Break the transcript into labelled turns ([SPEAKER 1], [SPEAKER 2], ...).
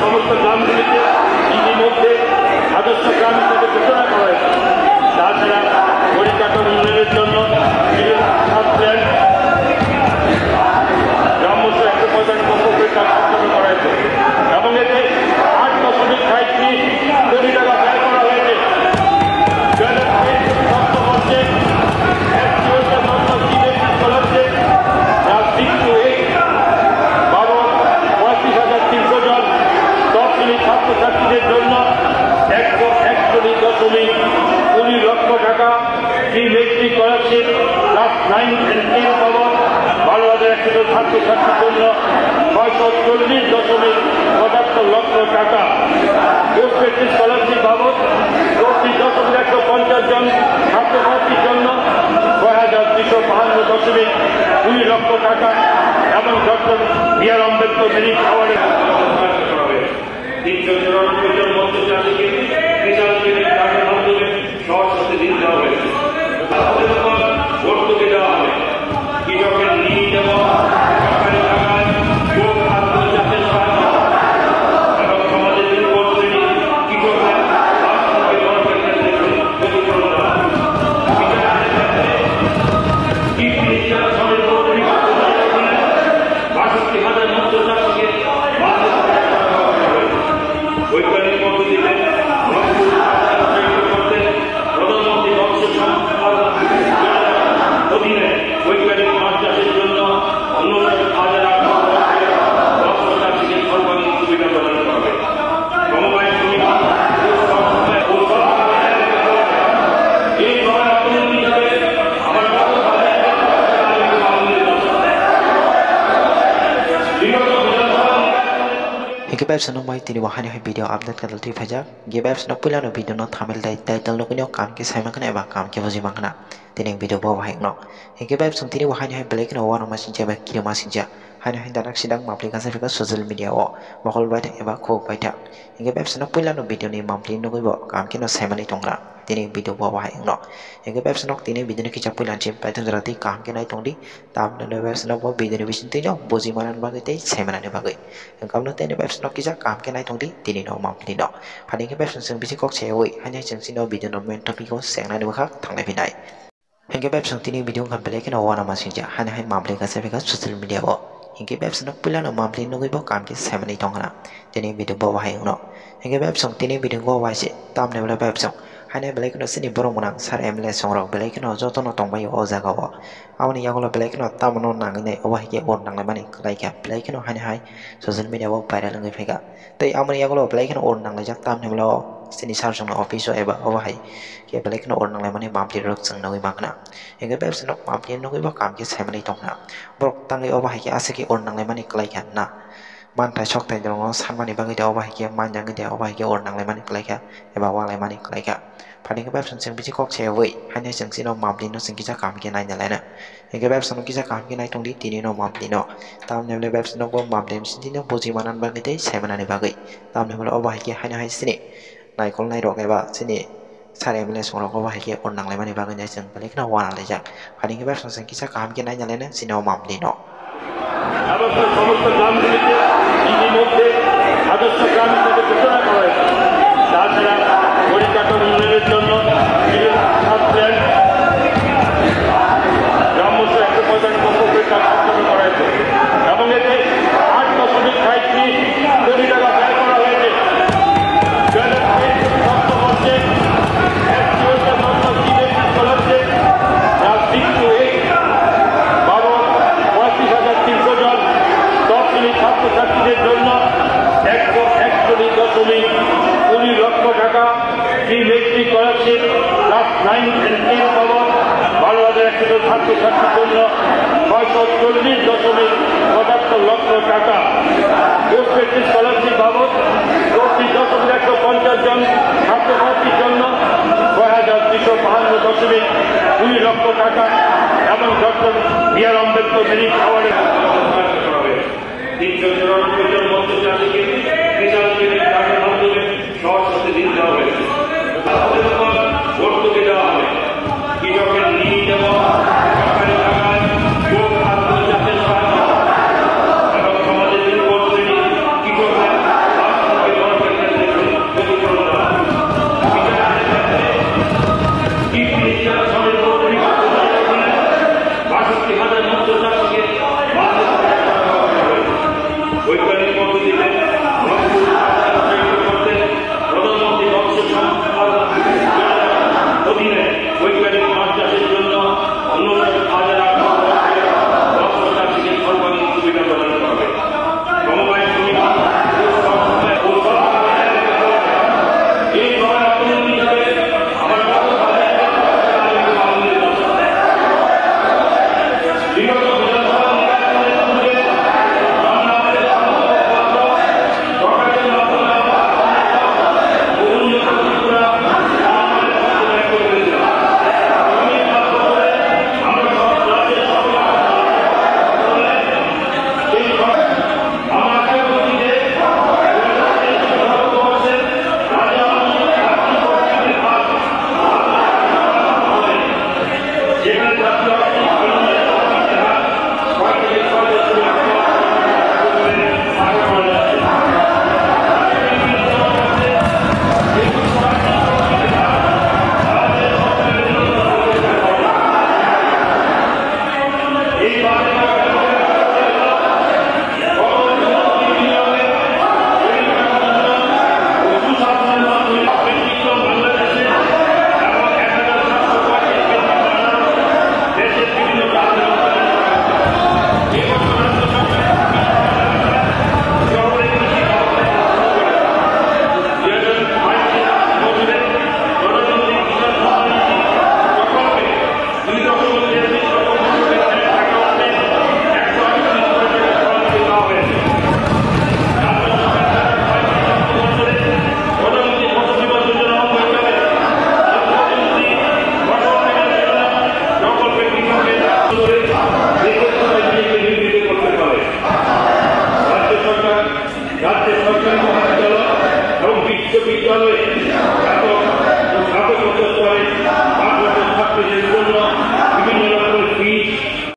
[SPEAKER 1] সমস্ত গ্রামগুলিতে ইতিমধ্যে আদর্শ গ্রাম হিসেবে ঘোষণা করা হয়েছে। তাছাড়া পরিকাঠামো উন্নয়নের জন্য প্ল্যান গ্রাম্য 145 প্রকল্পের কাজ সম্পন্ন করা হয়েছে এবং এতে 8.37 কোটি টাকা ব্যয় করা হয়েছে। ছাত্রছাত্রীদের জন্য 141.20 লক্ষ টাকা free metric scholarship class 9 and 10 পাওয়া 12,100 ছাত্রছাত্রীর জন্য 640.75 লক্ষ টাকা পোস্ট মেট্রিক স্কলারশিপ বাবদ 34.150 জন ছাত্রছাত্রীর জন্য 6,252.2 লক্ষ টাকা এবং ডক্টর বি.আর. আম্বেদকর মেরিট অ্যাওয়ার্ডের 394 জন মৎস্যচাষীকে কিষাণ ক্রেডিট কার্ডের মাধ্যমে সহজে ঋণ দেওয়া হয়েছে। ভর্তুকি দেওয়া হবে। কৃষকের ঋণ এবং সরকারি টাকায় গোট খাদ্য চাষের সহায়তা এবং সমাজের দুর্বল শ্রেণী কৃষকদের বৈজ্ঞানিক পদ্ধতিতে প্রধানমন্ত্রী মৎস্য সম্পদ অধীনে বৈজ্ঞানিক মাছ চাষের জন্য 59,000 মৎস্য চাষীকে সর্বাঙ্গীন সুবিধা প্রদান করবে। সমবায় সমিতি এই
[SPEAKER 2] Gebab senang mai tini wahani hai video update kadal tu fajar. Gebab senang pula no video no thamel dai title no kunyo kam ke sai makna eba kam ke boji makna. Tini video bawa hai no. Gebab senang tini wahani hai black no wana masin jaba kilo masin ja. Hani hai danak sidang aplikasi fika social media o. Makol baita eba ko baita. Gebab senang pula no video ni mamli no kuibo kam ke no sai mani tongra. Tini video bawa hai no. Gebab senang tini video ni kicap pula jim paitun zarati kam ke nai tongdi. Tam no gebab senang bawa video ni bisin tinjo boji manan bagai tei sai mana ni bagai. Kam no tini gebab senang kisah kam ke nai tongdi tini no mamli no. Hani gebab senang bisi kok cewek hanya jengsi no video no main topik ko seng nai bakak thang nai pinai. Gebab senang tini video kan black no wana masin ja. Hani hai mamli kasi fika social media o. Gebab senang pula no mamli no kuibo kam ke sai mani tongra. Tini video bawa hai no. Gebab senang tini video bawa hai si tam ne bela gebab senang. Hani black no sini borong menang sar emle songrok black no joto no tongbai o jaga o. Awani yagola black no tam no nang ne awah ke on nang le mani like black no hani hai social media o viral ngai fika. Tai awani yagola black no on nang le jak tam ne bela sini sar song office o eba awah hai ke black no on nang le mani mamli rok sang ngai makna. Gebab senang mamli no kuibo kam ke sai mani tongna. Borok tang le awah ke ase ke on nang le mani like na. Mantai sok tai dong sanmani bagai dia awah ke manjang dia awah ke on nang le mani like eba wa le mani like. Paling gebab senang bisi kok cewek hanya jengsi no mamli no sing kisah kam ke nai nyalena. Gebab senang kisah kam ke nai tongdi tini no mamli no. Tam ne gebab senang bo mamli sini no boji manan bagai tei sai mana ni bagai. Tam ne bela awah ke hanya hai sini. Nai kol nai rok eba sini. Sare mele songrok awah ke on nang le mani bagai nyai jeng balik na wana le jak. Paling gebab senang kisah kam ke nai nyalena sini no mamli no.
[SPEAKER 1] সমস্ত গ্রামগুলিতে ইতিমধ্যে আদর্শ গ্রাম হিসেবে ঘোষণা করা হয়েছে। তাছাড়া পরিকাঠামো উন্নয়নের জন্য প্ল্যান গ্রাম্য 145 প্রকল্পের কাজ সম্পন্ন করা হয়েছে এবং এতে 8.37 কোটি টাকা ব্যয় করা হয়েছে। ছাত্রছাত্রীদের জন্য 141.20 লক্ষ টাকা free metric scholarship class 9 and 10 পাওয়া 12,100 ছাত্রছাত্রীর জন্য 640.75 লক্ষ টাকা পোস্ট মেট্রিক স্কলারশিপ বাবদ 34.150 জন ছাত্রছাত্রীর জন্য 6,252.2 লক্ষ টাকা এবং ডক্টর বি.আর. আম্বেদকর মেরিট অ্যাওয়ার্ডের 394 জন মৎস্যচাষীকে কিষাণ ক্রেডিট কার্ডের মাধ্যমে সহজে ঋণ দেওয়া হয়েছে। ভর্তুকি দেওয়া হবে। কৃষকের ঋণ এবং সরকারি টাকায় গোট খাদ্য চাষের সহায়তা এবং সমাজের দুর্বল শ্রেণী কৃষকদের Kami